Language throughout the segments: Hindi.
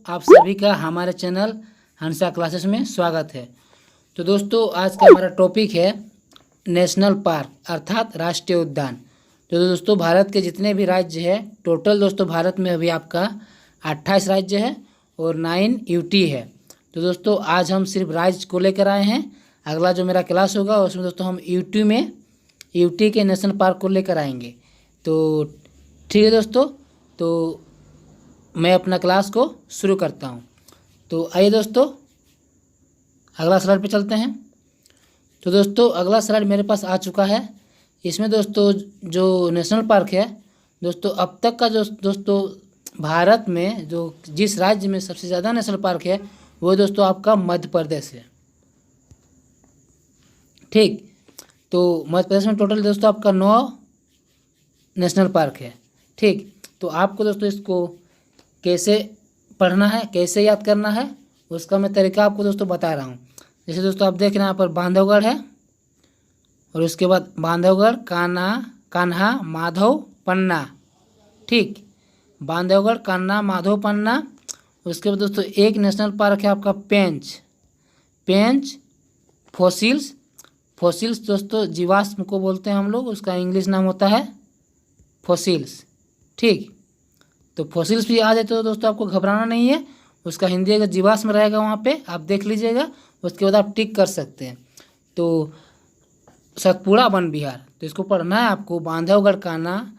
आप सभी का हमारे चैनल हंसा क्लासेस में स्वागत है। तो दोस्तों आज का हमारा टॉपिक है नेशनल पार्क अर्थात राष्ट्रीय उद्यान। तो दोस्तों भारत के जितने भी राज्य है टोटल दोस्तों भारत में अभी आपका 28 राज्य है और 9 यूटी है। तो दोस्तों आज हम सिर्फ राज्य को लेकर आए हैं। अगला जो मेरा क्लास होगा उसमें दोस्तों हम यूटी के नेशनल पार्क को लेकर आएंगे। तो ठीक है दोस्तों, तो मैं अपना क्लास को शुरू करता हूँ। तो आइए दोस्तों अगला स्लाइड पे चलते हैं। तो दोस्तों अगला स्लाइड मेरे पास आ चुका है। इसमें दोस्तों जो नेशनल पार्क है दोस्तों अब तक का जो दोस्तों भारत में जो जिस राज्य में सबसे ज़्यादा नेशनल पार्क है वो दोस्तों आपका मध्य प्रदेश है। ठीक, तो मध्य प्रदेश में टोटल दोस्तों आपका 9 नेशनल पार्क है। ठीक, तो आपको दोस्तों इसको कैसे पढ़ना है, कैसे याद करना है, उसका मैं तरीका आपको दोस्तों बता रहा हूँ। जैसे दोस्तों आप देख रहे हैं यहाँ पर बांधवगढ़ है और उसके बाद बांधवगढ़, कान्हा, माधव, पन्ना। ठीक, बांधवगढ़, कान्हा, माधव, पन्ना। उसके बाद दोस्तों एक नेशनल पार्क है आपका पेंच फॉसिल्स दोस्तों जीवाश्म को बोलते हैं हम लोग, उसका इंग्लिश नाम होता है फॉसिल्स। ठीक, तो फॉसिल्स भी आ जाए तो दोस्तों आपको घबराना नहीं है, उसका हिंदी अगर जीवाश्म रहेगा वहाँ पे आप देख लीजिएगा, उसके बाद आप टिक कर सकते हैं। तो सतपुड़ा वन विहार, तो इसको पढ़ना है आपको, बांधवगढ़, कान्हा,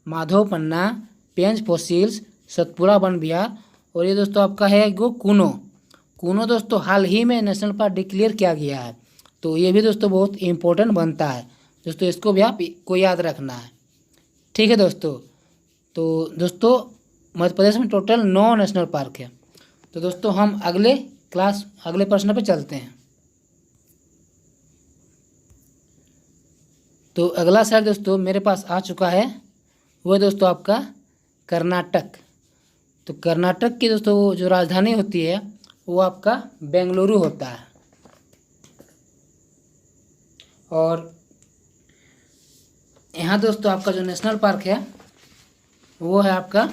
माधव, पन्ना, पेंच फॉसिल्स, सतपुड़ा वन विहार। और ये दोस्तों आपका है गो कूनो दोस्तों हाल ही में नेशनल पार्क डिक्लेयर किया गया है। तो ये भी दोस्तों बहुत इम्पोर्टेंट बनता है दोस्तों, इसको भी आप को याद रखना है। ठीक है दोस्तों, तो दोस्तों मध्य प्रदेश में टोटल 9 नेशनल पार्क है। तो दोस्तों हम अगले प्रश्न पे चलते हैं। तो अगला स्लाइड दोस्तों मेरे पास आ चुका है, वो दोस्तों आपका कर्नाटक। तो कर्नाटक की दोस्तों जो राजधानी होती है वो आपका बेंगलुरु होता है। और यहाँ दोस्तों आपका जो नेशनल पार्क है वो है आपका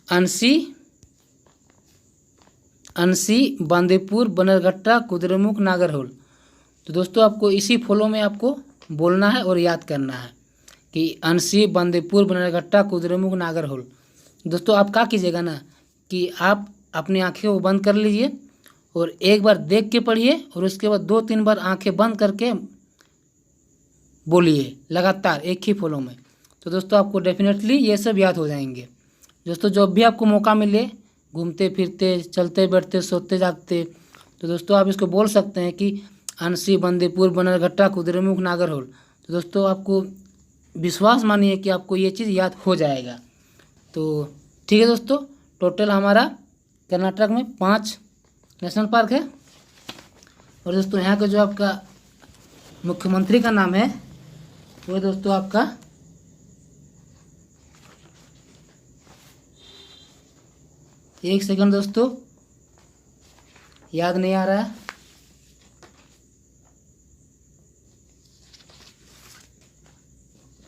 अंसी, बांदीपुर, बनरघट्टा, कुद्रेमुख, नागरहोल। तो दोस्तों आपको इसी फॉलो में आपको बोलना है और याद करना है कि अंसी, बांदीपुर, बनरघट्टा, कुद्रेमुख, नागरहोल। दोस्तों आप क्या कीजिएगा ना कि आप अपनी आंखें को बंद कर लीजिए और एक बार देख के पढ़िए और उसके बाद 2-3 बार आंखें बंद करके बोलिए लगातार एक ही फॉलो में। तो दोस्तों आपको डेफिनेटली ये सब याद हो जाएंगे। दोस्तों जब भी आपको मौका मिले, घूमते फिरते, चलते बैठते, सोते जागते, तो दोस्तों आप इसको बोल सकते हैं कि अंसी, बांदीपुर, बनरघट्टा, कुद्रेमुख, नागरहोल। तो दोस्तों आपको विश्वास मानिए कि आपको ये चीज़ याद हो जाएगा। तो ठीक है दोस्तों, टोटल हमारा कर्नाटक में 5 नेशनल पार्क है। और दोस्तों यहाँ का जो आपका मुख्यमंत्री का नाम है वो दोस्तों आपका एक सेकंड दोस्तों, याद नहीं आ रहा है।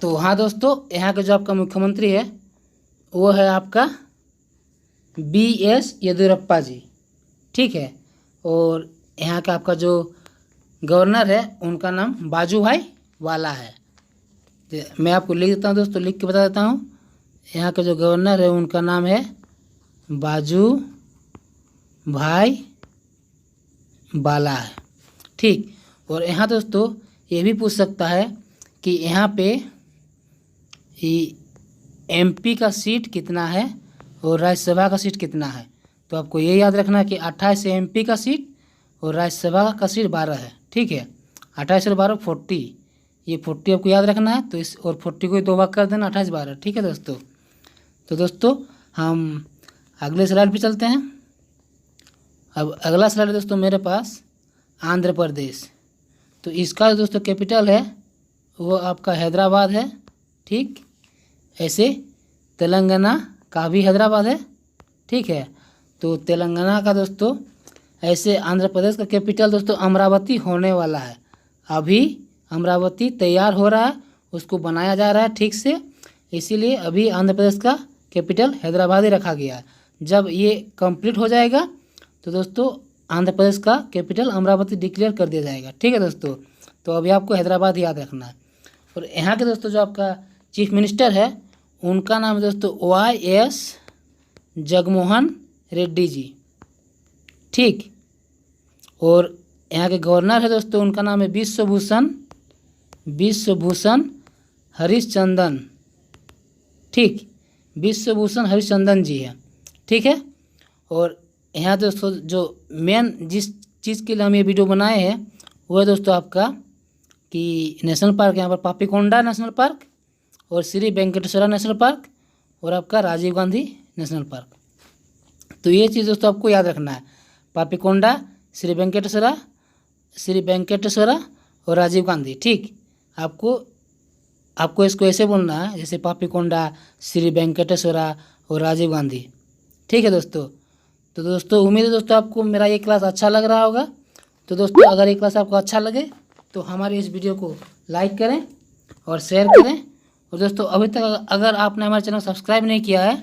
तो हाँ दोस्तों, यहाँ का जो आपका मुख्यमंत्री है वो है आपका BS येदियुरप्पा जी। ठीक है, और यहाँ का आपका जो गवर्नर है उनका नाम बाजूभाई वाला है। मैं आपको लिख देता हूँ दोस्तों, लिख के बता देता हूँ। यहाँ का जो गवर्नर है उनका नाम है बाजूभाई वाला है। ठीक, और यहाँ दोस्तों ये भी पूछ सकता है कि यहाँ पे MP का सीट कितना है और राज्यसभा का सीट कितना है। तो आपको ये याद रखना है कि 28 MP का सीट और राज्यसभा का सीट 12 है। ठीक है, 28 और 12 40, ये 40 आपको याद रखना है। तो इस और 40 को 2 भाग कर देना, 28 12। ठीक है दोस्तों, तो दोस्तों हम अगले स्लाइड पे चलते हैं। अब अगला स्लाइड है दोस्तों मेरे पास आंध्र प्रदेश। तो इसका दोस्तों कैपिटल है वो आपका हैदराबाद है। ठीक, ऐसे तेलंगाना का भी हैदराबाद है। ठीक है, तो तेलंगाना का दोस्तों ऐसे आंध्र प्रदेश का कैपिटल दोस्तों अमरावती होने वाला है। अभी अमरावती तैयार हो रहा है, उसको बनाया जा रहा है ठीक से, इसीलिए अभी आंध्र प्रदेश का कैपिटल हैदराबाद ही रखा गया है। जब ये कंप्लीट हो जाएगा तो दोस्तों आंध्र प्रदेश का कैपिटल अमरावती डिक्लेयर कर दिया जाएगा। ठीक है दोस्तों, तो अभी आपको हैदराबाद याद रखना है। और यहाँ के दोस्तों जो आपका चीफ मिनिस्टर है उनका नाम है दोस्तों YS जगनमोहन रेड्डी जी। ठीक, और यहाँ के गवर्नर है दोस्तों उनका नाम है विश्वभूषण हरिश्चंदन। ठीक, विश्वभूषण हरिश्चंदन जी है। ठीक है, और यहाँ दोस्तों जो मेन जिस चीज़ के लिए हम ये वीडियो बनाए हैं वो है दोस्तों आपका कि नेशनल पार्क, यहाँ पर पापीकोंडा नेशनल पार्क और श्री वेंकटेश्वरा नेशनल पार्क और आपका राजीव गांधी नेशनल पार्क। तो ये चीज़ दोस्तों आपको याद रखना है, पापीकोंडा, श्री वेंकटेश्वरा और राजीव गांधी। ठीक, आपको इसको ऐसे बोलना है जैसे पापीकोंडा, श्री वेंकटेश्वरा और राजीव गांधी। ठीक है दोस्तों, तो दोस्तों उम्मीद है दोस्तों आपको मेरा ये क्लास अच्छा लग रहा होगा। तो दोस्तों अगर ये क्लास आपको अच्छा लगे तो हमारे इस वीडियो को लाइक करें और शेयर करें। और दोस्तों अभी तक अगर आपने हमारे चैनल सब्सक्राइब नहीं किया है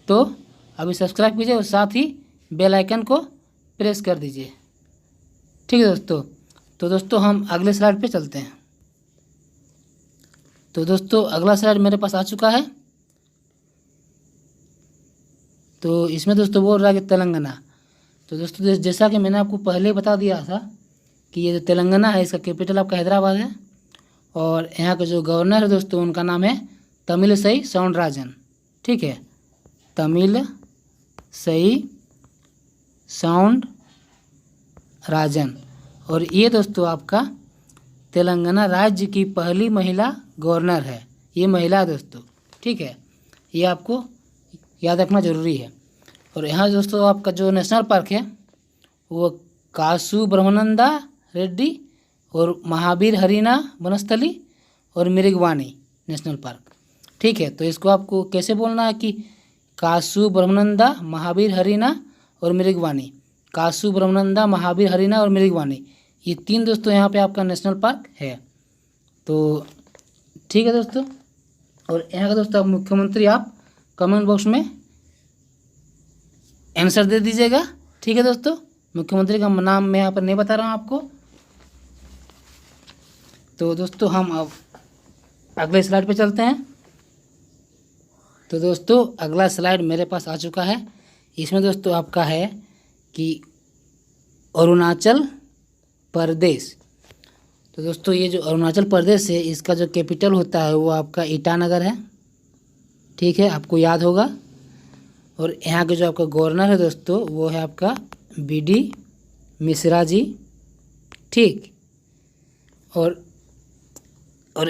तो अभी सब्सक्राइब कीजिए और साथ ही बेल आइकन को प्रेस कर दीजिए। ठीक है दोस्तों, तो दोस्तों हम अगले स्लाइड पे चलते हैं। तो दोस्तों अगला स्लाइड मेरे पास आ चुका है। तो इसमें दोस्तों बोल रहा है कि तेलंगाना। तो दोस्तों जैसा कि मैंने आपको पहले ही बता दिया था कि ये जो तेलंगाना है इसका कैपिटल आपका हैदराबाद है। और यहाँ के जो गवर्नर है दोस्तों उनका नाम है तमिलिसई सौंदरराजन। ठीक है, तमिलिसई सौंदरराजन। और ये दोस्तों आपका तेलंगाना राज्य की पहली महिला गवर्नर है, ये महिला है दोस्तों। ठीक है, ये आपको याद रखना ज़रूरी है। और यहाँ दोस्तों आपका जो नेशनल पार्क है वो कासु ब्रह्मानंदा रेड्डी और महावीर हरिना वनस्थली और मृगवानी नेशनल पार्क। ठीक है, तो इसको आपको कैसे बोलना है कि कासु ब्रह्मानंदा, महावीर हरिना और मृगवानी। कासु ब्रह्मानंदा, महावीर हरिना और मृगवानी, ये 3 दोस्तों यहाँ पे आपका नेशनल पार्क है। तो ठीक है दोस्तों, और यहाँ का दोस्तों मुख्यमंत्री आप कमेंट बॉक्स में आंसर दे दीजिएगा। ठीक है दोस्तों, मुख्यमंत्री का नाम मैं यहाँ पर नहीं बता रहा हूँ आपको। तो दोस्तों हम अब अगले स्लाइड पे चलते हैं। तो दोस्तों अगला स्लाइड मेरे पास आ चुका है। इसमें दोस्तों आपका है कि अरुणाचल प्रदेश। तो दोस्तों ये जो अरुणाचल प्रदेश है इसका जो कैपिटल होता है वो आपका ईटानगर है। ठीक है, आपको याद होगा। और यहाँ के जो आपका गवर्नर है दोस्तों वो है आपका BD मिश्रा जी। ठीक, और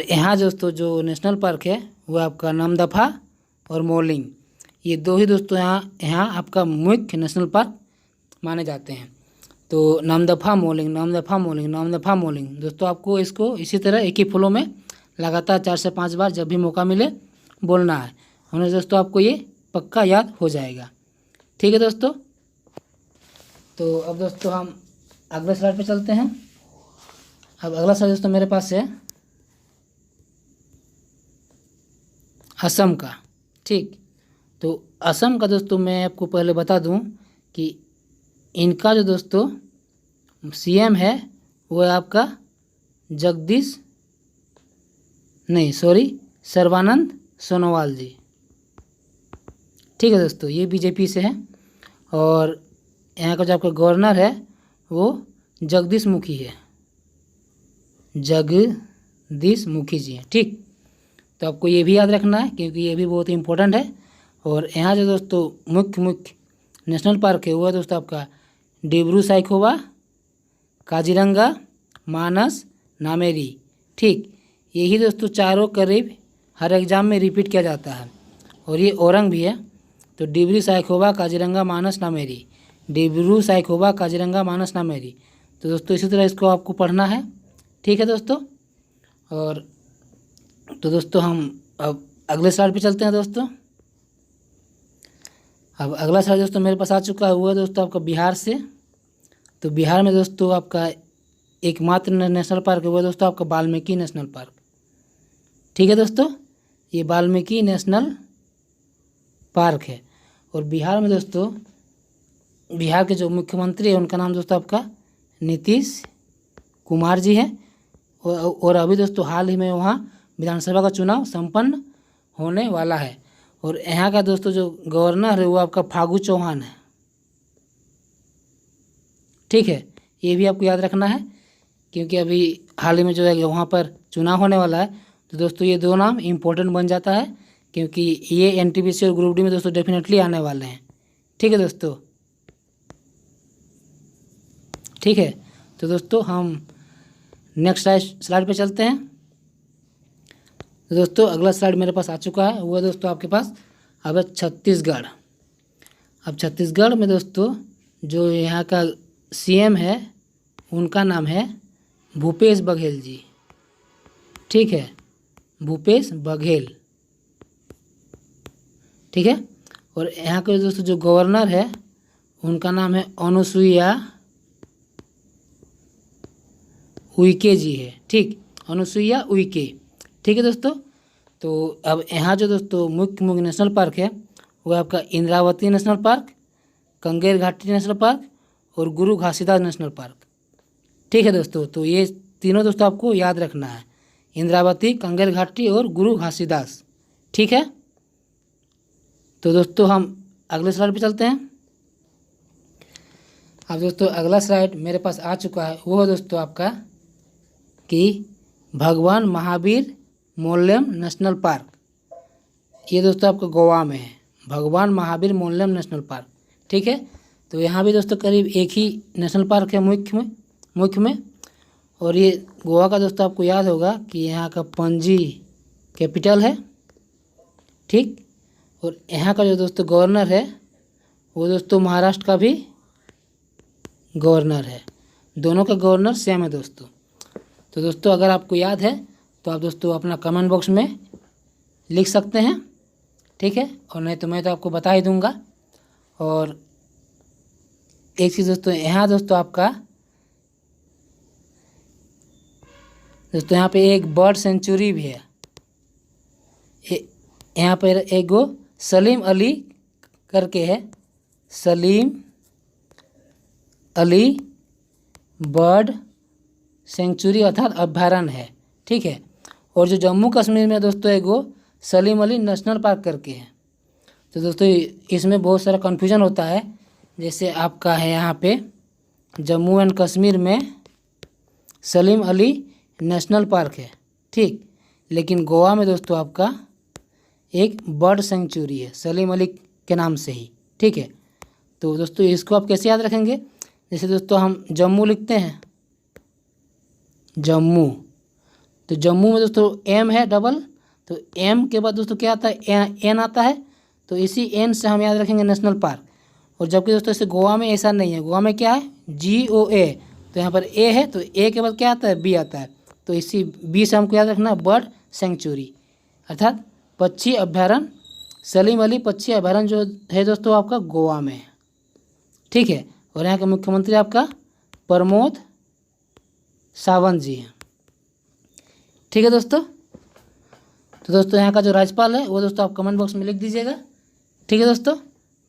यहाँ दोस्तों जो नेशनल पार्क है वो आपका नामदफा और मोलिंग, ये 2 ही दोस्तों यहाँ आपका मुख्य नेशनल पार्क माने जाते हैं। तो नामदफा मोलिंग दोस्तों आपको इसको इसी तरह एक ही फ्लो में लगातार 4 से 5 बार जब भी मौका मिले बोलना है। उन्हें दोस्तों आपको ये पक्का याद हो जाएगा। ठीक है दोस्तों, तो अब दोस्तों हम अगले स्लाइड पे चलते हैं। अब अगला स्लाइड दोस्तों मेरे पास है असम का। ठीक, तो असम का दोस्तों मैं आपको पहले बता दूं कि इनका जो दोस्तों CM है वो है आपका सर्बानंद सोनोवाल जी। ठीक है दोस्तों, ये BJP से है। और यहाँ का जो आपका गवर्नर है वो जगदीश मुखी जी हैं। ठीक, तो आपको ये भी याद रखना है क्योंकि ये भी बहुत ही इम्पोर्टेंट है। और यहाँ जो दोस्तों मुख्य नेशनल पार्क है वो है दोस्तों आपका डिब्रू साइखोवा, काजीरंगा, मानस, नामेरी। ठीक, यही दोस्तों चारों करीब हर एग्ज़ाम में रिपीट किया जाता है। और ये औरंग भी है। तो डिब्रू साइखोवा, काजीरंगा, मानस, नामेरी, डिब्रू साइखोवा, काजीरंगा, मानस, नामेरी। तो दोस्तों इसी तरह इसको आपको पढ़ना है। ठीक है दोस्तों, और तो दोस्तों हम अब अगले स्लाइड पे चलते हैं दोस्तों। अब अगला स्लाइड दोस्तों मेरे पास आ चुका है, वो है दोस्तों आपका बिहार से। तो बिहार में दोस्तों आपका एकमात्र नेशनल पार्क है वो है दोस्तों आपका वाल्मीकि नेशनल पार्क। ठीक है दोस्तों, ये वाल्मीकि नेशनल पार्क है। और बिहार में दोस्तों बिहार के जो मुख्यमंत्री है उनका नाम दोस्तों आपका नीतीश कुमार जी है। और अभी दोस्तों हाल ही में वहाँ विधानसभा का चुनाव संपन्न होने वाला है। और यहाँ का दोस्तों जो गवर्नर है वो आपका फागू चौहान है। ठीक है, ये भी आपको याद रखना है क्योंकि अभी हाल ही में जो है वहाँ पर चुनाव होने वाला है। तो दोस्तों ये दो नाम इम्पोर्टेंट बन जाता है क्योंकि ये एनटीपीसी और ग्रुप डी में दोस्तों डेफिनेटली आने वाले हैं। ठीक है दोस्तों, ठीक है। तो दोस्तों हम नेक्स्ट स्लाइड पे चलते हैं। तो दोस्तों अगला स्लाइड मेरे पास आ चुका है, वो है दोस्तों आपके पास अब है छत्तीसगढ़। अब छत्तीसगढ़ में दोस्तों जो यहाँ का सीएम है उनका नाम है भूपेश बघेल जी। ठीक है, भूपेश बघेल। ठीक है, और यहाँ के दोस्तों जो गवर्नर है उनका नाम है अनुसुईया उइके जी है। ठीक, अनुसुईया उइके। ठीक है दोस्तों, तो अब यहाँ जो दोस्तों मुख्य नेशनल पार्क है वो आपका इंद्रावती नेशनल पार्क, कंगेर घाटी नेशनल पार्क और गुरु घासीदास नेशनल पार्क। ठीक है दोस्तों, तो ये तीनों दोस्तों आपको याद रखना है, इंद्रावती, कंगेर घाटी और गुरु घासीदास। ठीक है, तो दोस्तों हम अगले स्लाइड पे चलते हैं। अब दोस्तों अगला स्लाइड मेरे पास आ चुका है, वो है दोस्तों आपका कि भगवान महावीर मोल्यम नेशनल पार्क। ये दोस्तों आपका गोवा में है, भगवान महावीर मोल्यम नेशनल पार्क। ठीक है, तो यहाँ भी दोस्तों करीब एक ही नेशनल पार्क है मुख्य में। और ये गोवा का दोस्तों आपको याद होगा कि यहाँ का पणजी कैपिटल है। ठीक, और यहाँ का जो दोस्तों गवर्नर है वो दोस्तों महाराष्ट्र का भी गवर्नर है। दोनों का गवर्नर सेम है दोस्तों। तो दोस्तों अगर आपको याद है तो आप दोस्तों अपना कमेंट बॉक्स में लिख सकते हैं। ठीक है, और नहीं तो मैं तो आपको बता ही दूंगा। और एक चीज़ दोस्तों यहाँ दोस्तों आपका दोस्तों यहाँ पे एक बर्ड सेंचुरी भी है। यहाँ पर एक गो सलीम अली करके है, सलीम अली बर्ड सेंचुरी अर्थात अभयारण्य है। ठीक है, और जो जम्मू कश्मीर में दोस्तों एक गो सलीम अली नेशनल पार्क करके है। तो दोस्तों इसमें बहुत सारा कन्फ्यूजन होता है, जैसे आपका है यहाँ पे जम्मू एंड कश्मीर में सलीम अली नेशनल पार्क है। ठीक, लेकिन गोवा में दोस्तों आपका एक बर्ड सेंचुरी है सलीम अली के नाम से ही। ठीक है, तो दोस्तों इसको आप कैसे याद रखेंगे, जैसे दोस्तों हम जम्मू लिखते हैं, जम्मू, तो जम्मू में दोस्तों एम है डबल, तो एम के बाद दोस्तों क्या आता है, एन आता है। तो इसी एन से हम याद रखेंगे नेशनल पार्क। और जबकि दोस्तों इसे गोवा में ऐसा नहीं है, गोवा में क्या है GOA, तो यहाँ पर ए है तो ए के बाद क्या आता है, बी आता है। तो इसी बी से हमको याद रखना बर्ड सेंचुरी अर्थात पक्षी अभयारण्य, सलीम अली पक्षी अभयारण्य जो है दोस्तों आपका गोवा में है। ठीक है, और यहाँ के मुख्यमंत्री आपका प्रमोद सावंत जी हैं। ठीक है दोस्तों, तो दोस्तों यहाँ का जो राज्यपाल है वो दोस्तों आप कमेंट बॉक्स में लिख दीजिएगा। ठीक है दोस्तों,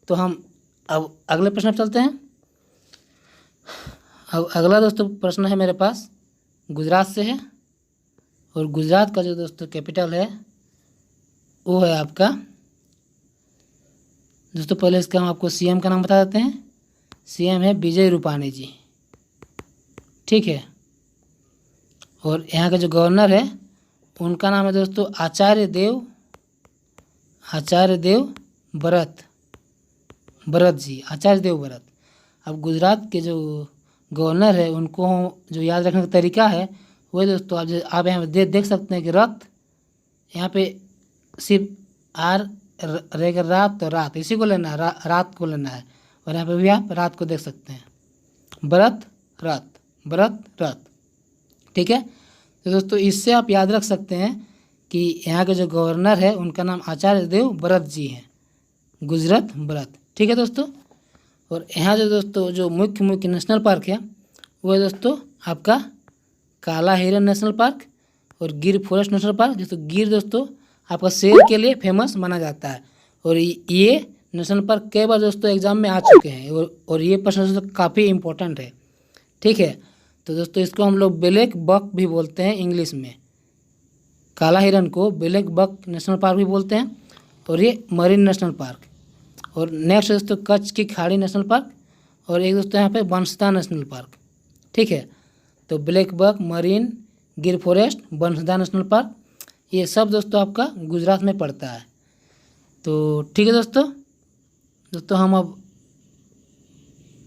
तो हम अब अगले प्रश्न पर चलते हैं। अब अगला दोस्तों प्रश्न है मेरे पास गुजरात से है, और गुजरात का जो दोस्तों कैपिटल है वो है आपका दोस्तों, पहले इसका हम आपको सीएम का नाम बता देते हैं। सीएम है विजय रूपाणी जी। ठीक है, और यहाँ के जो गवर्नर है उनका नाम है दोस्तों आचार्य देव व्रत जी, आचार्य देव व्रत। अब गुजरात के जो गवर्नर है उनको जो याद रखने का तरीका है वो दोस्तों आप यहाँ पे देख सकते हैं कि रत, यहाँ पे सिर्फ आर रहेगा रात, तो रात इसी को लेना है, रात को लेना है। और यहाँ पे भी आप रात को देख सकते हैं, व्रत रत। ठीक है, तो दोस्तों इससे आप याद रख सकते हैं कि यहाँ के जो गवर्नर है उनका नाम आचार्य देव व्रत जी हैं, गुजरात व्रत। ठीक है दोस्तों, और यहाँ जो दोस्तों जो मुख्य नेशनल पार्क है वो है दोस्तों आपका काला हिरन नेशनल पार्क और गिर फॉरेस्ट नेशनल पार्क। दोस्तों गिर दोस्तों आपका शेर के लिए फेमस माना जाता है, और ये नेशनल पार्क कई बार दोस्तों एग्जाम में आ चुके हैं और ये प्रश्न दोस्तों काफ़ी इम्पोर्टेंट है। ठीक है, तो दोस्तों इसको हम लोग ब्लैक बक भी बोलते हैं इंग्लिश में। काला हिरन को ब्लैक बक नेशनल पार्क भी बोलते हैं और ये मरीन नेशनल पार्क। और नेक्स्ट दोस्तों कच्छ की खाड़ी नेशनल पार्क और एक दोस्तों यहाँ पे बंसदा नेशनल पार्क। ठीक है, तो ब्लैक बक, मरीन, गिर फॉरेस्ट, बंसदा नेशनल पार्क, ये सब दोस्तों आपका गुजरात में पड़ता है। तो ठीक है दोस्तों हम अब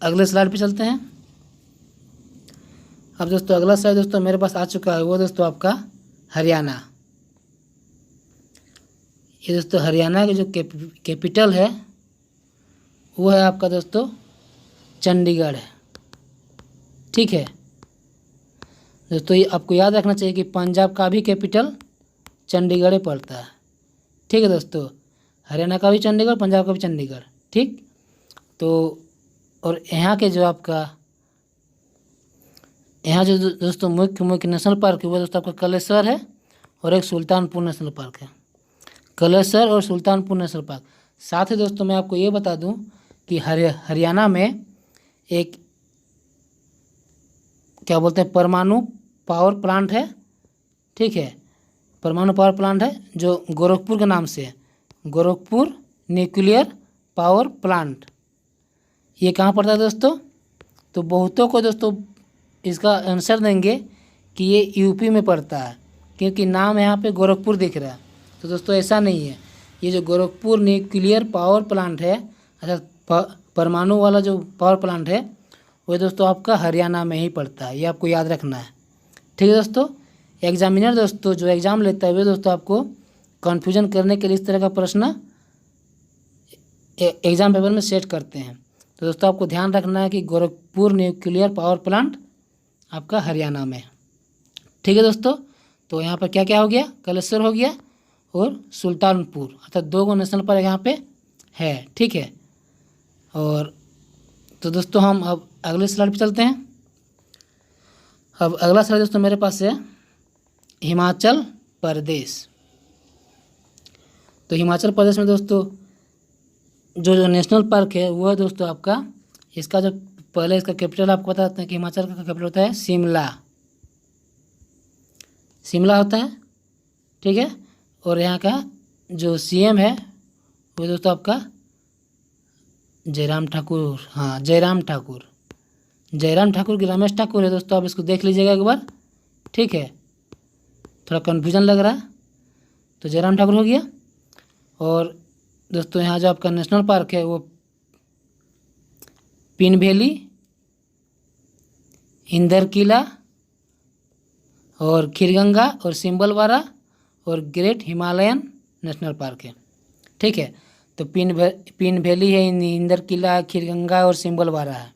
अगले स्लाइड पे चलते हैं। अब दोस्तों अगला स्लाइड दोस्तों मेरे पास आ चुका है, वो दोस्तों आपका हरियाणा। ये दोस्तों हरियाणा की जो कैपिटल है वो है आपका दोस्तों चंडीगढ़ है। ठीक है दोस्तों, ये आपको याद रखना चाहिए कि पंजाब का भी कैपिटल चंडीगढ़ पड़ता है। ठीक है दोस्तों, हरियाणा का भी चंडीगढ़, पंजाब का भी चंडीगढ़। ठीक, तो और यहाँ के जो आपका यहाँ जो दोस्तों मुख्य नेशनल पार्क है वो दोस्तों आपका कलेसर है और एक सुल्तानपुर नेशनल पार्क है। कलेसर और सुल्तानपुर नेशनल पार्क। साथ ही दोस्तों मैं आपको ये बता दूं कि हरियाणा में एक क्या बोलते हैं परमाणु पावर प्लांट है। ठीक है, परमाणु पावर प्लांट है जो गोरखपुर के नाम से है, गोरखपुर न्यूक्लियर पावर प्लांट। ये कहाँ पड़ता है दोस्तों? तो बहुतों को दोस्तों इसका आंसर देंगे कि ये यूपी में पड़ता है, क्योंकि नाम यहाँ पे गोरखपुर दिख रहा है। तो दोस्तों ऐसा नहीं है, ये जो गोरखपुर न्यूक्लियर पावर प्लांट है, अर्थात परमाणु वाला जो पावर प्लांट है, वो दोस्तों आपका हरियाणा में ही पड़ता है। ये आपको याद रखना है। ठीक है दोस्तों, एग्जामिनर दोस्तों जो एग्ज़ाम लेता है वे दोस्तों आपको कन्फ्यूजन करने के लिए इस तरह का प्रश्न एग्ज़ाम पेपर में सेट करते हैं। तो दोस्तों आपको ध्यान रखना है कि गोरखपुर न्यूक्लियर पावर प्लांट आपका हरियाणा में। ठीक है दोस्तों, तो यहाँ पर क्या क्या हो गया? कलेश्वर हो गया और सुल्तानपुर, अर्थात 2 नेशनल पार्क यहाँ पे है। ठीक है, और तो दोस्तों हम अब अगले स्लाइड पे चलते हैं। अब अगला स्लाइड दोस्तों मेरे पास है हिमाचल प्रदेश। तो हिमाचल प्रदेश में दोस्तों जो नेशनल पार्क है वो है दोस्तों आपका, इसका जो पहले इसका कैपिटल आपको बताते हैं कि हिमाचल का कैपिटल होता है शिमला। शिमला होता है। ठीक है, और यहाँ का जो सीएम है वो दोस्तों आपका जयराम ठाकुर। हाँ, जयराम ठाकुर की रमेश ठाकुर है दोस्तों, आप इसको देख लीजिएगा एक बार। ठीक है, थोड़ा कन्फ्यूजन लग रहा है, तो जयराम ठाकुर हो गया। और दोस्तों यहाँ जो आपका नेशनल पार्क है वो पिन वैली, इंदर किला और खीरगंगा और सिंबलवाड़ा और ग्रेट हिमालयन नेशनल पार्क है। ठीक है, तो पिन वैली है, इंदर किला, खीरगंगा और सिंबलवाड़ा है।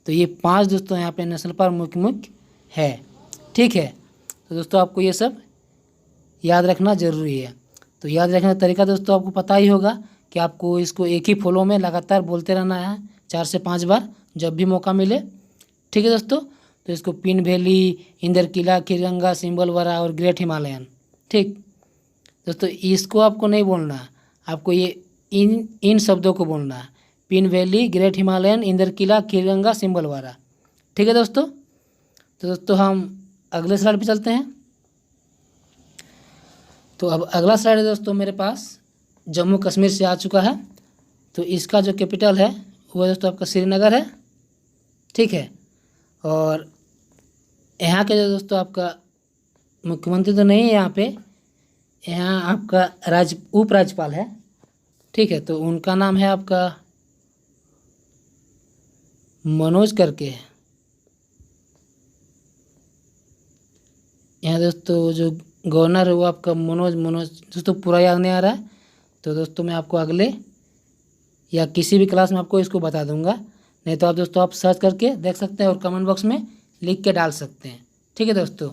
तो ये 5 दोस्तों यहाँ पे नेशनल पार्क मुख्य है। ठीक है, तो दोस्तों आपको ये सब याद रखना ज़रूरी है। तो याद रखने का तरीका दोस्तों आपको पता ही होगा कि आपको इसको एक ही फ्लो में लगातार बोलते रहना है 4 से 5 बार जब भी मौका मिले। ठीक है दोस्तों, तो इसको पिन वैली, इंदर किला, खीरगंगा, सिंबलवाड़ा और ग्रेट हिमालयन। ठीक दोस्तों, इसको आपको नहीं बोलना है, आपको ये इन शब्दों को बोलना है, पिन वैली, ग्रेट हिमालयन, इंदर किला, खीरगंगा, सिंबलवाड़ा। ठीक है दोस्तों, तो दोस्तों हम अगले स्लाइड पे चलते हैं। तो अब अगला स्लाइड है दोस्तों मेरे पास जम्मू कश्मीर से आ चुका है। तो इसका जो कैपिटल है वो दोस्तों आपका श्रीनगर है। ठीक है, और यहाँ के जो दोस्तों आपका मुख्यमंत्री तो नहीं है यहाँ पे, यहाँ आपका उपराज्यपाल है। ठीक है, तो उनका नाम है आपका मनोज करके है। यहाँ दोस्तों जो गवर्नर है वो आपका मनोज दोस्तों पूरा याद नहीं आ रहा है, तो दोस्तों मैं आपको अगले या किसी भी क्लास में आपको इसको बता दूंगा, नहीं तो आप दोस्तों आप सर्च करके देख सकते हैं और कमेंट बॉक्स में लिख के डाल सकते हैं। ठीक है दोस्तों,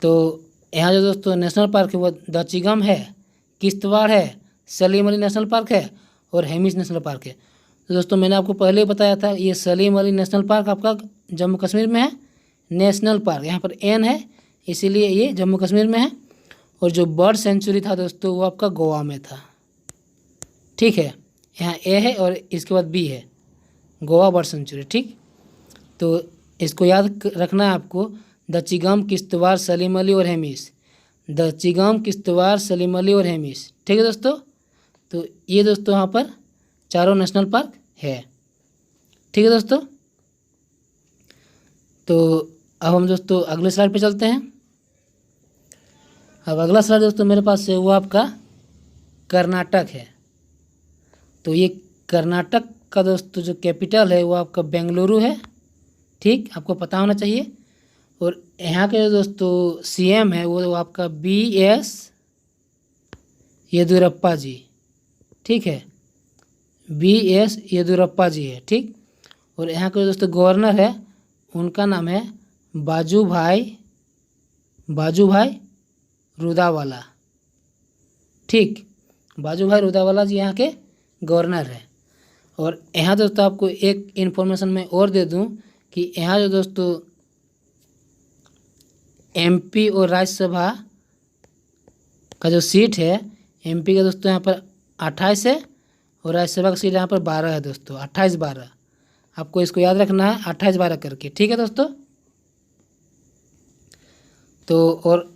तो यहाँ जो दोस्तों नेशनल पार्क है वो दचिगम है, किश्तवाड़ है, सलीम अली नेशनल पार्क है और हेमिस नेशनल पार्क है। तो दोस्तों मैंने आपको पहले ही बताया था, ये सलीम अली नेशनल पार्क आपका जम्मू कश्मीर में है। नेशनल पार्क यहाँ पर एन है, इसीलिए ये जम्मू कश्मीर में है। और जो बर्ड सेंचुरी था दोस्तों वो आपका गोवा में था। ठीक है, यहाँ ए है और इसके बाद बी है, गोवा बर्ड सेंचुरी। ठीक, तो इसको याद रखना है आपको। द चिगाम, किश्तवाड़, सलीम अली और हेमिस। द चिगाम, किश्तवाड़, सलीम अली और हेमिस। ठीक है दोस्तों, तो ये दोस्तों यहाँ पर चारों नेशनल पार्क है। ठीक है दोस्तों, तो अब हम दोस्तों अगले स्लाइड पे चलते हैं। अब अगला स्लाइड दोस्तों मेरे पास है वो आपका कर्नाटक है। तो ये कर्नाटक का दोस्तों जो कैपिटल है वो आपका बेंगलुरु है। ठीक, आपको पता होना चाहिए। और यहाँ के दोस्तों सीएम है वो आपका BS येदियुरप्पा जी। ठीक है, BS येदियुरप्पा जी है। ठीक, और यहाँ के दोस्तों गवर्नर है उनका नाम है बाजूभाई रुदावाला। ठीक, बाजूभाई रुदावाला जी यहाँ के गवर्नर है। और यहाँ दोस्तों आपको एक इन्फॉर्मेशन मैं और दे दूँ कि यहाँ जो दोस्तों MP और राज्यसभा का जो सीट है, MP का दोस्तों यहाँ पर 28 है और राज्यसभा का सीट यहाँ पर 12 है दोस्तों, 28-12। आपको इसको याद रखना है 28-12 करके। ठीक है दोस्तों, तो और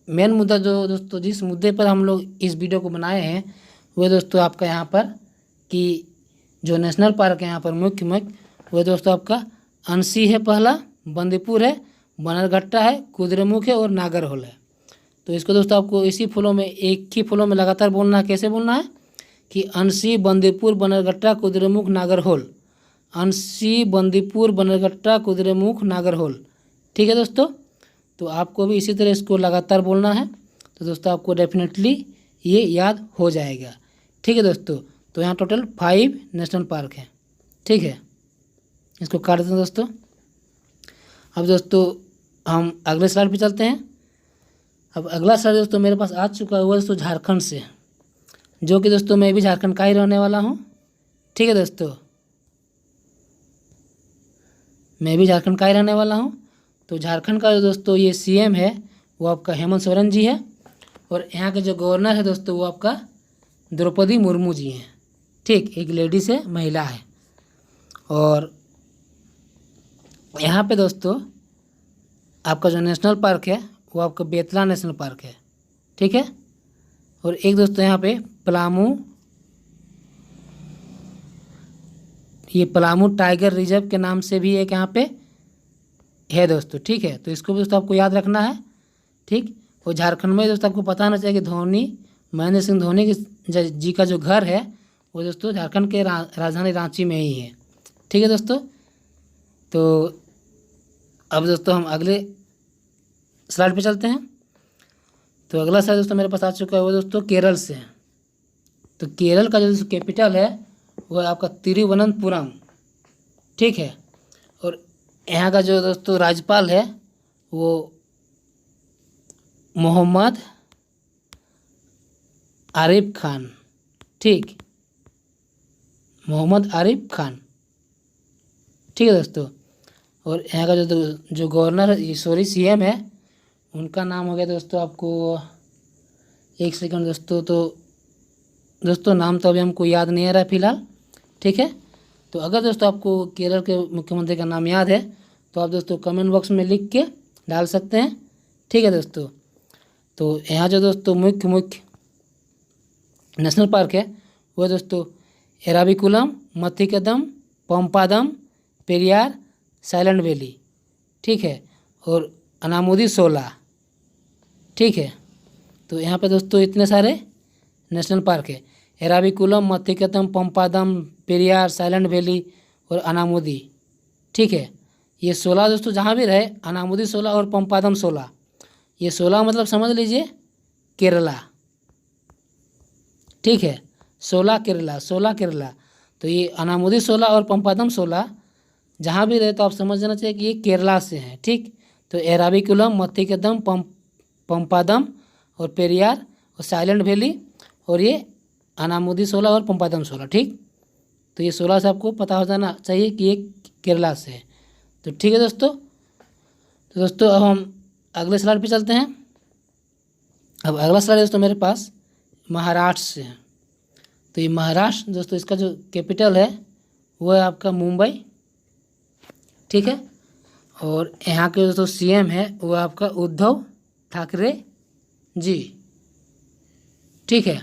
मेन मुद्दा जो दोस्तों जिस मुद्दे पर हम लोग इस वीडियो को बनाए हैं वो दोस्तों आपका यहाँ पर कि जो नेशनल पार्क है यहाँ पर मुख्य वो दोस्तों आपका अंसी है, पहला बंदीपुर है, बनरघट्टा है, कुद्रेमुख है और नागरहोल है। तो इसको दोस्तों आपको इसी फ्लो में, एक ही फ्लो में लगातार बोलना है। कैसे बोलना है कि अंसी, बंदीपुर, बनरघट्टा, कुद्रेमुख, नागरहोल। अंसी, बंदीपुर, बनरघट्टा, कुद्रेमुख, नागरहोल। ठीक है दोस्तों, तो आपको भी इसी तरह इसको लगातार बोलना है। तो दोस्तों आपको डेफिनेटली ये याद हो जाएगा। ठीक है दोस्तों, तो यहाँ टोटल 5 नेशनल पार्क हैं। ठीक है, इसको काट देते हैं दोस्तों। अब दोस्तों हम अगले स्लाइड पे चलते हैं। अब अगला स्लाइड दोस्तों मेरे पास आ चुका है वो दोस्तों झारखंड से, जो कि दोस्तों मैं भी झारखंड का ही रहने वाला हूँ। ठीक है दोस्तों, मैं भी झारखंड का ही रहने वाला हूँ। तो झारखंड का जो दोस्तों ये CM है वो आपका हेमंत सोरेन जी है। और यहाँ के जो गवर्नर है दोस्तों वो आपका द्रौपदी मुर्मू जी हैं। ठीक, एक लेडीज है, महिला है। और यहाँ पे दोस्तों आपका जो नेशनल पार्क है वो आपका बेतला नेशनल पार्क है। ठीक है, और एक दोस्तों यहाँ पे पलामू टाइगर रिजर्व के नाम से भी एक यहाँ पे है दोस्तों। ठीक है, तो इसको भी दोस्तों आपको याद रखना है। ठीक, और झारखंड में दोस्तों आपको पता होना चाहिए कि महेंद्र सिंह धोनी जी का जो घर है वो दोस्तों झारखंड के राजधानी रांची में ही है। ठीक है दोस्तों, तो अब दोस्तों हम अगले स्लाइड पे चलते हैं। तो अगला स्लाइड दोस्तों मेरे पास आ चुका है वो दोस्तों केरल से है। तो केरल का जो दोस्तों कैपिटल है वो है आपका तिरुवनंतपुरम। ठीक है, और यहाँ का जो दोस्तों राज्यपाल है वो मोहम्मद आरिफ खान। ठीक, मोहम्मद आरिफ खान। ठीक है दोस्तों, और यहाँ का जो गवर्नर CM है उनका नाम हो गया दोस्तों आपको, एक सेकंड दोस्तों, तो दोस्तों नाम तो अभी हमको याद नहीं आ रहा है फिलहाल। ठीक है, तो अगर दोस्तों आपको केरल के मुख्यमंत्री का नाम याद है तो आप दोस्तों कमेंट बॉक्स में लिख के डाल सकते हैं। ठीक है दोस्तों, तो यहाँ जो दोस्तों मुख्य नेशनल पार्क है वो दोस्तों एराविकुलम, मथिकदम, पंपादम, पेरियार, साइलेंट वैली। ठीक है, और अनामुदी 16। ठीक है, तो यहाँ पे दोस्तों इतने सारे नेशनल पार्क है, एराविकुलम, मथिकदम, पंपादम, पेरियार, साइलेंट वैली और अनामुदी। ठीक है, ये 16 दोस्तों जहाँ भी रहे, अनामुदी 16 और पंपादम 16। ये 16 मतलब समझ लीजिए केरला। ठीक है, 16 केरला। तो ये अनामुदी 16 और पंपादम 16 जहाँ भी रहे तो आप समझ जाना चाहिए कि ये केरला से हैं। ठीक, तो एराविकुलम, मथिकदम, पंपादम और पेरियार और साइलेंट वैली और ये अनामुदी 16 और पंपादम 16। ठीक, तो ये 16 से आपको पता हो जाना चाहिए कि ये केरला से है। तो ठीक है दोस्तों, तो दोस्तों अब हम अगले स्लाइड पे चलते हैं। अब अगला स्लाइड दोस्तों मेरे पास महाराष्ट्र से है। तो ये महाराष्ट्र दोस्तों, इसका जो कैपिटल है वो है आपका मुंबई, ठीक है। और यहाँ के दोस्तों सीएम है वो आपका उद्धव ठाकरे जी, ठीक है।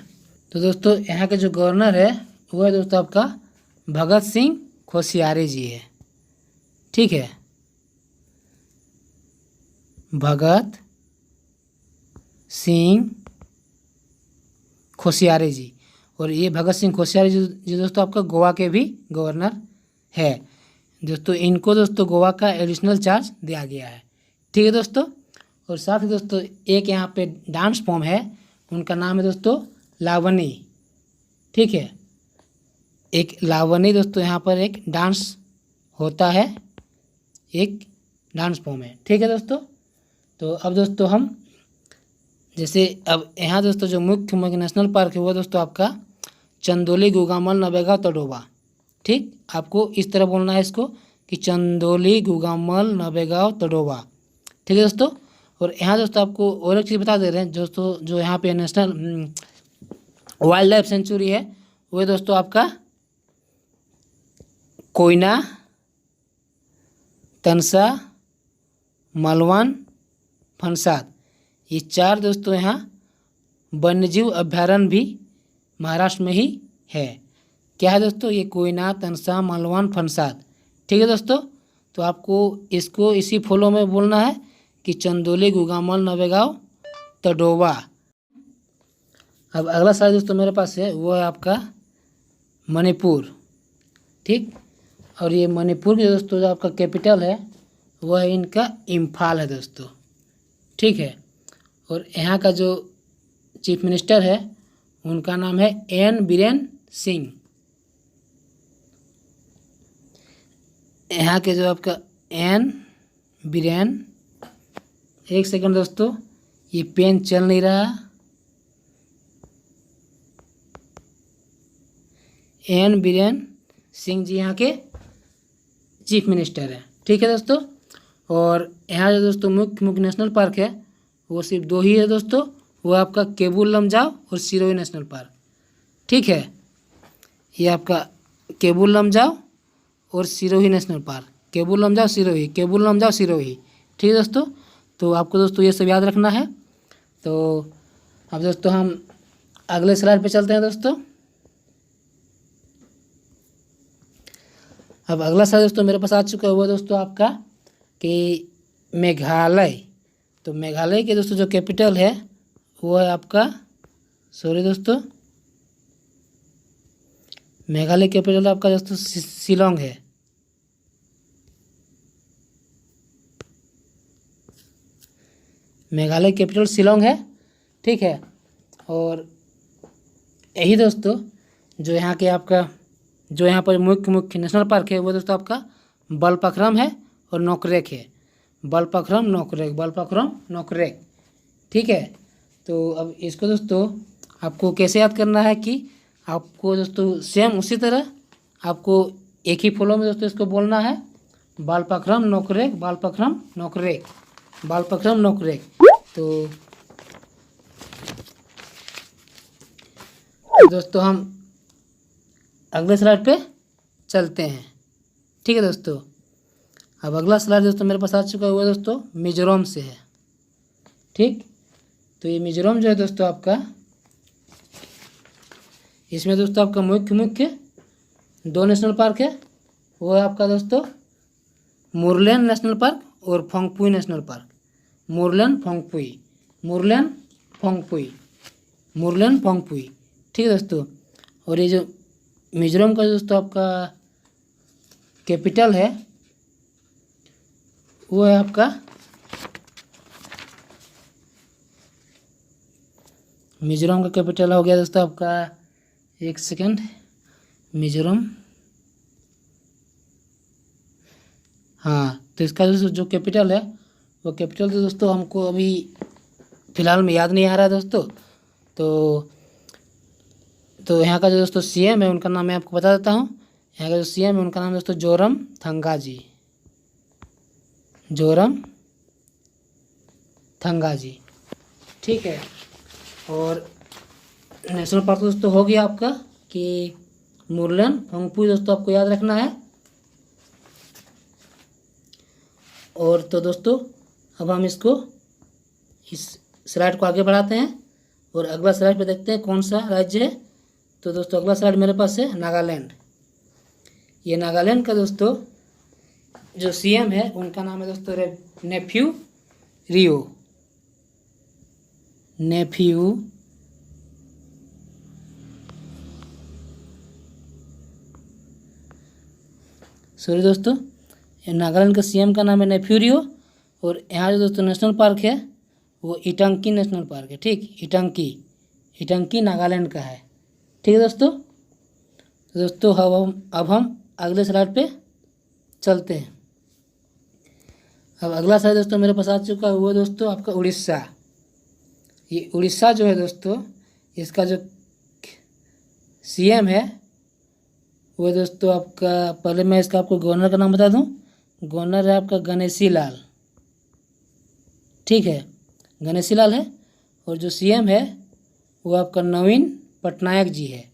तो दोस्तों यहाँ के जो गवर्नर है वो है दोस्तों आपका भगत सिंह कोश्यारी जी है, ठीक है, भगत सिंह कोश्यारी जी। और ये भगत सिंह कोश्यारी जी दोस्तों आपका गोवा के भी गवर्नर है दोस्तों। इनको दोस्तों गोवा का एडिशनल चार्ज दिया गया है, ठीक है दोस्तों। और साथ ही दोस्तों एक यहाँ पे डांस फॉर्म है, उनका नाम है दोस्तों लावनी, ठीक है। एक लावनी दोस्तों यहाँ पर एक डांस होता है, एक डांस फॉर्म है, ठीक है दोस्तों। तो अब दोस्तों हम जैसे अब यहाँ दोस्तों जो मुख्य नेशनल पार्क है वो दोस्तों आपका चंदोली, गुगामल, नवेगांव, तडोबा, ठीक। आपको इस तरह बोलना है इसको कि चंदोली, गुगामल, नवेगांव, तडोबा, ठीक है दोस्तों। और यहाँ दोस्तों आपको और एक चीज़ बता दे रहे हैं दोस्तों, जो यहाँ पे नेशनल वाइल्ड लाइफ सेंचुरी है वो है दोस्तों आपका कोयना, तनसा, मालवन, फनसाद, ये 4 दोस्तों यहाँ वन्यजीव अभ्यारण्य भी महाराष्ट्र में ही है। क्या है दोस्तों, ये कोयना, तनसा, मालवन, फनसाद, ठीक है दोस्तों। तो आपको इसको इसी फॉलो में बोलना है कि चंदोली, गुगामल, नवेगांव, तडोबा। अब अगला सवाल दोस्तों मेरे पास है वो है आपका मणिपुर, ठीक। और ये मणिपुर के दोस्तों जो आपका कैपिटल है वो है इनका इम्फाल है दोस्तों, ठीक है। और यहाँ का जो चीफ मिनिस्टर है उनका नाम है एन बीरेन सिंह। यहाँ के जो आपका एन बीरेन, एक सेकंड दोस्तों, ये पेन चल नहीं रहा, एन बीरेन सिंह जी यहाँ के चीफ मिनिस्टर है, ठीक है दोस्तों। और यहाँ जो दोस्तों मुख्य नेशनल पार्क है वो सिर्फ 2 ही है दोस्तों, वो आपका केबुल लमजाओ और सिरोही नेशनल पार्क, ठीक है। ये आपका केबुल लमजाओ और सिरोही नेशनल पार्क, केबुल लमजाओ सिरोही, केबुल लमजाओ सिरोही, ठीक है दोस्तों। तो आपको दोस्तों ये सब याद रखना है। तो अब दोस्तों हम अगले स्लाइड पे चलते हैं दोस्तों। अब अगला स्लाइड दोस्तों मेरे पास आ चुका है वो दोस्तों आपका कि मेघालय। तो मेघालय के दोस्तों जो कैपिटल है वो है आपका, सॉरी दोस्तों, मेघालय कैपिटल आपका दोस्तों शिलोंग है, मेघालय कैपिटल शिलोंग है, ठीक है। और यही दोस्तों जो यहाँ के आपका जो यहाँ पर मुख्य नेशनल पार्क है वो दोस्तों आपका बलपक्रम है और नोकरेक है, बलपक्रम नोकरेक, बलपक्रम नोकरेक, ठीक है। तो अब इसको दोस्तों आपको कैसे याद करना है कि आपको दोस्तों सेम उसी तरह आपको एक ही फॉलो में दोस्तों इसको बोलना है, बालपक्रम नोकरेक, बालपक्रम नोकरेक, बालपक्रम नोकरेक। तो दोस्तों हम अगले स्लाइड पे चलते हैं, ठीक है दोस्तों। अब अगला स्लाइड दोस्तों मेरे पास आ चुका हुआ है दोस्तों, मिजोरम से है, ठीक। तो ये मिजोरम जो है दोस्तों आपका, इसमें दोस्तों आपका मुख्य 2 नेशनल पार्क है, वो है आपका दोस्तों मुरलेन नेशनल पार्क और फोंगपुई नेशनल पार्क, मुरलेन फोंगपुई, मुरलेन फोंगपुई, मुरलेन फोंगपुई, ठीक है दोस्तों। और ये जो मिजोरम का दोस्तों आपका कैपिटल है वो है आपका मिजोरम का कैपिटल हो गया दोस्तों आपका, एक सेकंड, मिजोरम, हाँ। तो इसका जो कैपिटल है वो कैपिटल तो दोस्तों हमको अभी फ़िलहाल में याद नहीं आ रहा है दोस्तों। तो यहाँ का जो दोस्तों सीएम है उनका नाम मैं आपको बता देता हूँ। यहाँ का जो सीएम है उनका नाम दोस्तों जोरम थंगा जी, जोरम थंगा जी, ठीक है। और नेशनल पार्क दोस्तों हो गया आपका कि मुरलन फंगफुई दोस्तों आपको याद रखना है। और तो दोस्तों अब हम इस स्लाइड को आगे बढ़ाते हैं और अगला स्लाइड पे देखते हैं कौन सा राज्य है। तो दोस्तों अगला स्लाइड मेरे पास है नागालैंड। ये नागालैंड का दोस्तों जो सीएम है उनका नाम है दोस्तों नेफ्यू दोस्तों नागालैंड का सीएम का नाम है नेफ्यू रियो। और यहाँ जो दोस्तों नेशनल पार्क है वो इटंकी नेशनल पार्क है। ठीक, इटंकी नागालैंड का है। ठीक है दोस्तों। तो दोस्तों अब हम अगले स्लाइड पे चलते हैं। अब अगला स्लाइड दोस्तों मेरे पास आ चुका है, वो दोस्तों आपका उड़ीसा। ये उड़ीसा जो है दोस्तों, इसका जो सीएम है वो दोस्तों आपका, पहले मैं इसका आपको गवर्नर का नाम बता दूं। गवर्नर है आपका गणेशी लाल। ठीक है, गणेशी लाल है। और जो सीएम है वो आपका नवीन पटनायक जी है।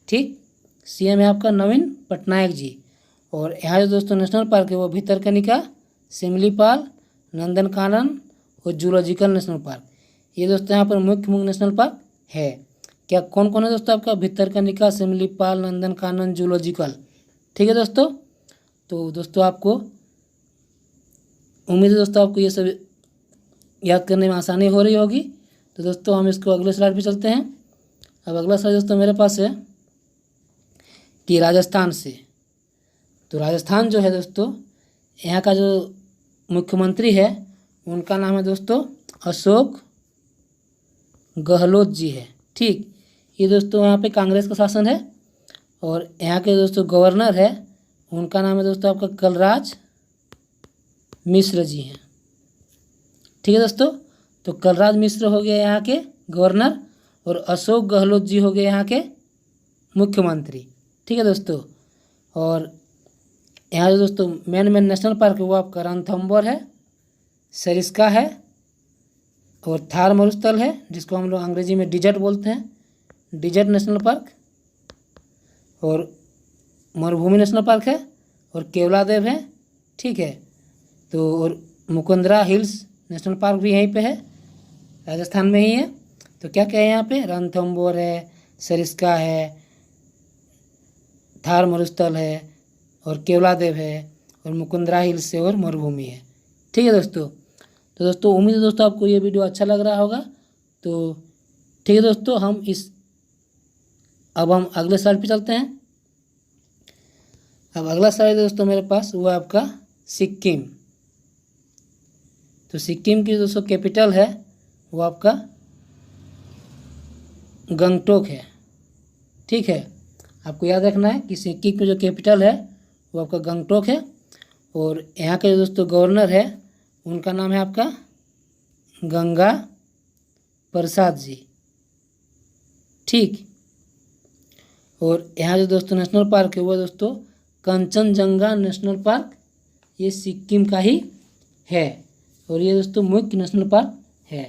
ठीक, सीएम है आपका नवीन पटनायक जी। और यहाँ जो दोस्तों नेशनल पार्क है वो भितरकनिका, सिमलीपाल, नंदनकानन और जूलॉजिकल नेशनल पार्क। ये दोस्तों यहाँ पर मुख्य नेशनल पार्क है। क्या कौन कौन है दोस्तों आपका? भितरकनिका, सिमलीपाल, नंदनकानन, जूलॉजिकल। ठीक है दोस्तों। तो दोस्तों आपको उम्मीद है दोस्तों आपको ये सब याद करने में आसानी हो रही होगी। तो दोस्तों हम इसको अगले स्लाइड पे चलते हैं। अब अगला स्लाइड दोस्तों मेरे पास है कि राजस्थान से। तो राजस्थान जो है दोस्तों, यहाँ का जो मुख्यमंत्री है उनका नाम है दोस्तों अशोक गहलोत जी है। ठीक, ये दोस्तों यहाँ पे कांग्रेस का शासन है। और यहाँ के दोस्तों गवर्नर है उनका नाम है दोस्तों आपका कलराज मिश्र जी हैं। ठीक है दोस्तों। तो कलराज मिश्र हो गए यहाँ के गवर्नर और अशोक गहलोत जी हो गए यहाँ के मुख्यमंत्री। ठीक है दोस्तों। और यहाँ जो दोस्तों मेन नेशनल पार्क है वो आपका रणथंबोर है, सरिस्का है और थार मरुस्थल है, जिसको हम लोग अंग्रेजी में डिजर्ट बोलते हैं, डिजर्ट नेशनल पार्क। और मरुभूमि नेशनल पार्क है और केवलादेव है। ठीक है। तो और मुकुंदरा हिल्स नेशनल पार्क भी यहीं पे है, राजस्थान में ही है। तो क्या क्या है यहाँ पे? रणथंबोर है, सरिस्का है, थार मरुस्थल है और केवलादेव है और मुकुंदरा हिल्स है और मरुभूमि है। ठीक है दोस्तों। तो दोस्तों उम्मीद है दोस्तों आपको ये वीडियो अच्छा लग रहा होगा। तो ठीक है दोस्तों, अब हम अगले स्लाइड पे चलते हैं। अब अगला स्लाइड दोस्तों मेरे पास वो है आपका सिक्किम। तो सिक्किम की दोस्तों कैपिटल है वो आपका गंगटोक है। ठीक है, आपको याद रखना है कि सिक्किम की जो कैपिटल है वो आपका गंगटोक है। और यहाँ के दोस्तों गवर्नर है उनका नाम है आपका गंगा प्रसाद जी। ठीक। और यहाँ जो दोस्तों नेशनल पार्क है वो दोस्तों कंचनजंगा नेशनल पार्क, ये सिक्किम का ही है और ये दोस्तों मुख्य नेशनल पार्क है।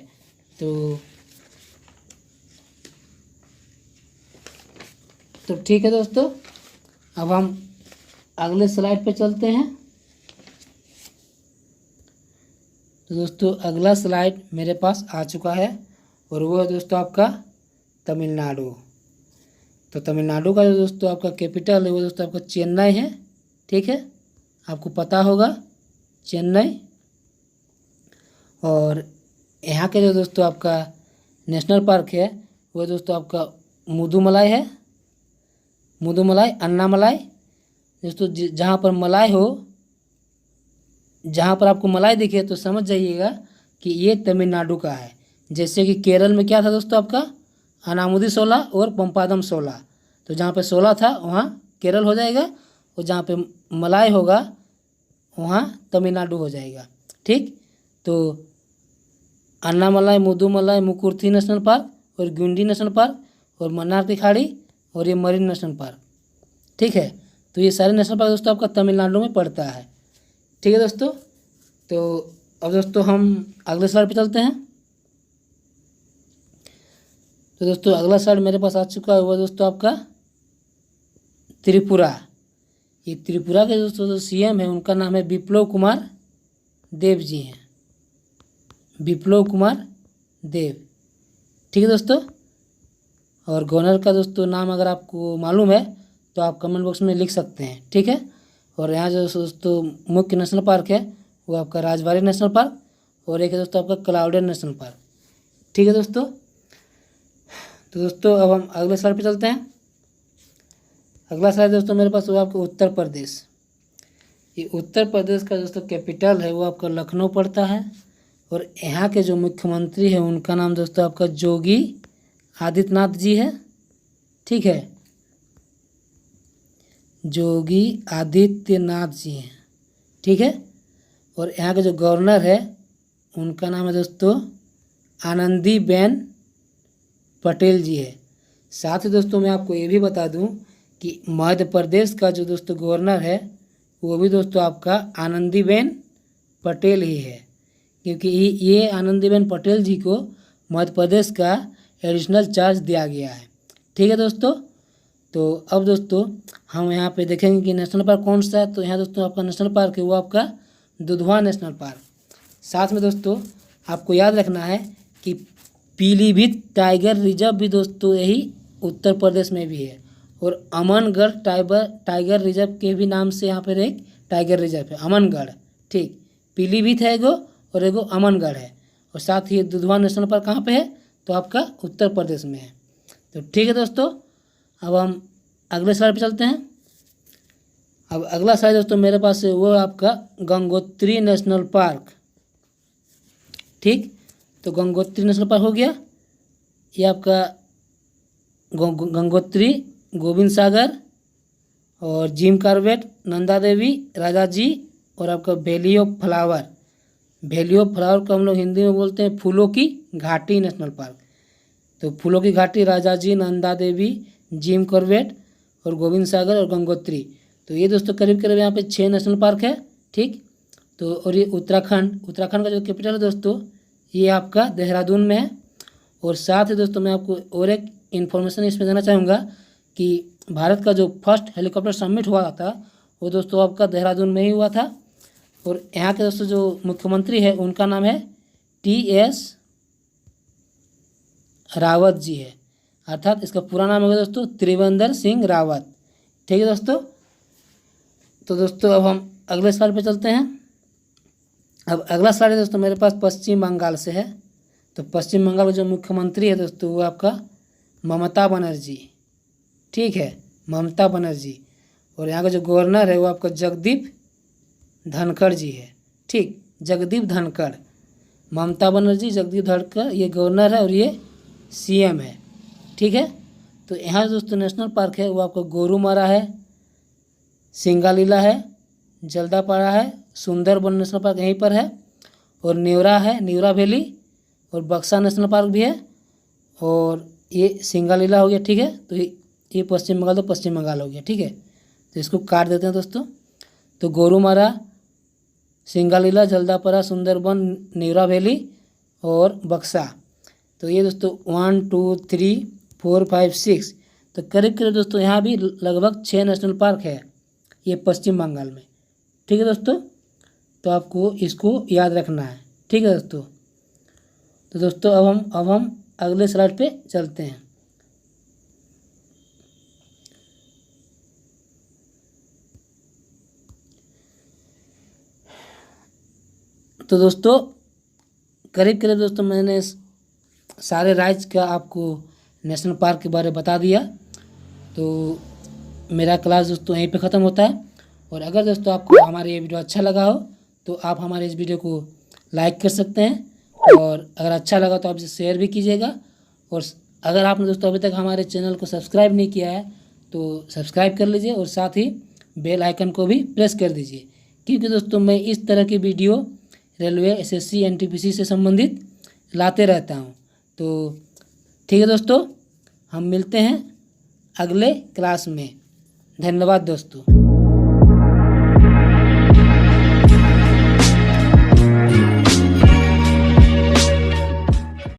तो ठीक है दोस्तों, अब हम अगले स्लाइड पे चलते हैं। तो दोस्तों अगला स्लाइड मेरे पास आ चुका है और वो है दोस्तों आपका तमिलनाडु। तो तमिलनाडु का जो दोस्तों आपका कैपिटल है वो दोस्तों आपका चेन्नई है। ठीक है, आपको पता होगा चेन्नई। और यहाँ के जो दोस्तों आपका नेशनल पार्क है वो दोस्तों आपका मुदुमलाई है, मुदुमलाई, अन्नामलाई। दोस्तों जहाँ पर मलाई हो, जहाँ पर आपको मलाई दिखे तो समझ जाइएगा कि ये तमिलनाडु का है। जैसे कि केरल में क्या था दोस्तों आपका अनामुदी शोला और पंपादम शोला। तो जहाँ पे शोला था वहाँ केरल हो जाएगा और जहाँ पे मलाई होगा वहाँ तमिलनाडु हो जाएगा। ठीक। तो अन्नामलाई, मुदुमलाई, मुकुर्थी नेशनल पार्क और गुंडी नेशनल पार्क और मन्नार की खाड़ी और ये मरीन नेशनल पार्क। ठीक है। तो ये सारे नेशनल पार्क दोस्तों आपका तमिलनाडु में पड़ता है। ठीक है दोस्तों। तो अब दोस्तों हम अगले स्लाइड पे चलते हैं। तो दोस्तों अगला स्लाइड मेरे पास आ चुका है वो दोस्तों आपका त्रिपुरा। ये त्रिपुरा के दोस्तों जो सीएम है उनका नाम है विप्लव कुमार देव जी हैं, विप्लव कुमार देव। ठीक है दोस्तों। और गवर्नर का दोस्तों नाम अगर आपको मालूम है तो आप कमेंट बॉक्स में लिख सकते हैं। ठीक है। और यहाँ जो दोस्तों मुख्य नेशनल पार्क है वो आपका राजबाड़ी नेशनल पार्क, और एक है दोस्तों आपका क्लाउडेड नेशनल पार्क। ठीक है दोस्तों। तो दोस्तों अब हम अगले स्लाइड पे चलते हैं। अगला स्लाइड दोस्तों मेरे पास वो आपका उत्तर प्रदेश। ये उत्तर प्रदेश का दोस्तों कैपिटल है वो आपका लखनऊ पड़ता है, और यहाँ के जो मुख्यमंत्री हैं उनका नाम दोस्तों आपका योगी आदित्यनाथ जी है। ठीक है, योगी आदित्यनाथ जी हैं। ठीक है। और यहाँ के जो गवर्नर है उनका नाम है दोस्तों आनंदीबेन पटेल जी है। साथ ही दोस्तों मैं आपको ये भी बता दूं कि मध्य प्रदेश का जो दोस्तों गवर्नर है वो भी दोस्तों आपका आनंदीबेन पटेल ही है, क्योंकि ये आनंदीबेन पटेल जी को मध्य प्रदेश का एडिशनल चार्ज दिया गया है। ठीक है दोस्तों। तो अब दोस्तों हम यहाँ पे देखेंगे कि नेशनल पार्क कौन सा है। तो यहाँ दोस्तों आपका नेशनल पार्क है वो आपका दुधवा नेशनल पार्क। साथ में दोस्तों आपको याद रखना है कि पीलीभीत टाइगर रिजर्व भी दोस्तों यही उत्तर प्रदेश में भी है, और अमनगढ़ टाइगर रिजर्व के भी नाम से यहाँ पर एक टाइगर रिजर्व है, अमनगढ़। ठीक, पीलीभीत है एगो और एगो अमनगढ़ है। और साथ ही दुधवा नेशनल पार्क कहाँ पे है तो आपका उत्तर प्रदेश में है। तो ठीक है दोस्तों, अब हम अगले स्लाइड पे चलते हैं। अब अगला स्लाइड दोस्तों मेरे पास है वो आपका गंगोत्री नेशनल पार्क। ठीक, तो गंगोत्री नेशनल पार्क हो गया। ये आपका गंगोत्री, गोविंद सागर और जिम कॉर्बेट, नंदा देवी, राजा जी और आपका valley of flower. Valley of flower को हम लोग हिंदी में बोलते हैं फूलों की घाटी नेशनल पार्क। तो फूलों की घाटी, राजा जी, नंदा देवी, जिम कॉर्बेट और गोविंद सागर और गंगोत्री। तो ये दोस्तों करीब करीब यहाँ पे 6 नेशनल पार्क है। ठीक, तो और ये उत्तराखंड का जो कैपिटल है दोस्तों ये आपका देहरादून में है। और साथ ही दोस्तों मैं आपको और एक इन्फॉर्मेशन इसमें देना चाहूँगा कि भारत का जो फर्स्ट हेलीकॉप्टर समिट हुआ था वो दोस्तों आपका देहरादून में ही हुआ था। और यहाँ के दोस्तों जो मुख्यमंत्री है उनका नाम है TS रावत जी है, अर्थात इसका पूरा नाम होगा दोस्तों त्रिवेंद्र सिंह रावत। ठीक है दोस्तों। तो दोस्तों अब हम अगले स्लाइड पे चलते हैं। अब अगला स्लाइड है दोस्तों मेरे पास पश्चिम बंगाल से है। तो पश्चिम बंगाल का जो मुख्यमंत्री है दोस्तों वो आपका ममता बनर्जी। ठीक है, ममता बनर्जी। और यहाँ का जो गवर्नर है वो आपका जगदीप धनखड़ जी है। ठीक, जगदीप धनखड़, ममता बनर्जी, जगदीप धनखड़ ये गवर्नर है और ये CM है। ठीक है। तो यहाँ दोस्तों नेशनल पार्क है वो आपका गोरुमारा है, सिंगालीला है, जल्दापाड़ा है, सुंदरबन नेशनल पार्क यहीं पर है, और नेवरा है, नेवरा वैली, और बक्सा नेशनल पार्क भी है, और ये सिंगालीला हो गया। ठीक है। तो ये पश्चिम बंगाल, तो पश्चिम बंगाल हो गया। ठीक है, तो इसको काट देते हैं दोस्तों। तो गोरुमारा, सिंगालीला, जल्दापाड़ा, सुंदरबन, नेवरा वैली और बक्सा। तो ये दोस्तों 1 2 3 4 5 6, तो करीब करीब दोस्तों यहाँ भी लगभग 6 नेशनल पार्क है ये पश्चिम बंगाल में। ठीक है दोस्तों, तो आपको इसको याद रखना है। ठीक है दोस्तों। तो दोस्तों अब हम अगले स्लाइड पे चलते हैं। तो दोस्तों करीब करीब दोस्तों मैंने सारे राज्य का आपको नेशनल पार्क के बारे में बता दिया। तो मेरा क्लास दोस्तों यहीं पे ख़त्म होता है। और अगर दोस्तों आपको हमारा ये वीडियो अच्छा लगा हो तो आप हमारे इस वीडियो को लाइक कर सकते हैं, और अगर अच्छा लगा तो आप इसे शेयर भी कीजिएगा। और अगर आपने दोस्तों अभी तक हमारे चैनल को सब्सक्राइब नहीं किया है तो सब्सक्राइब कर लीजिए, और साथ ही बेल आइकन को भी प्रेस कर दीजिए, क्योंकि दोस्तों मैं इस तरह की वीडियो रेलवे, SSC, NTPC से संबंधित लाते रहता हूँ। तो ठीक है दोस्तों, हम मिलते हैं अगले क्लास में। धन्यवाद दोस्तों।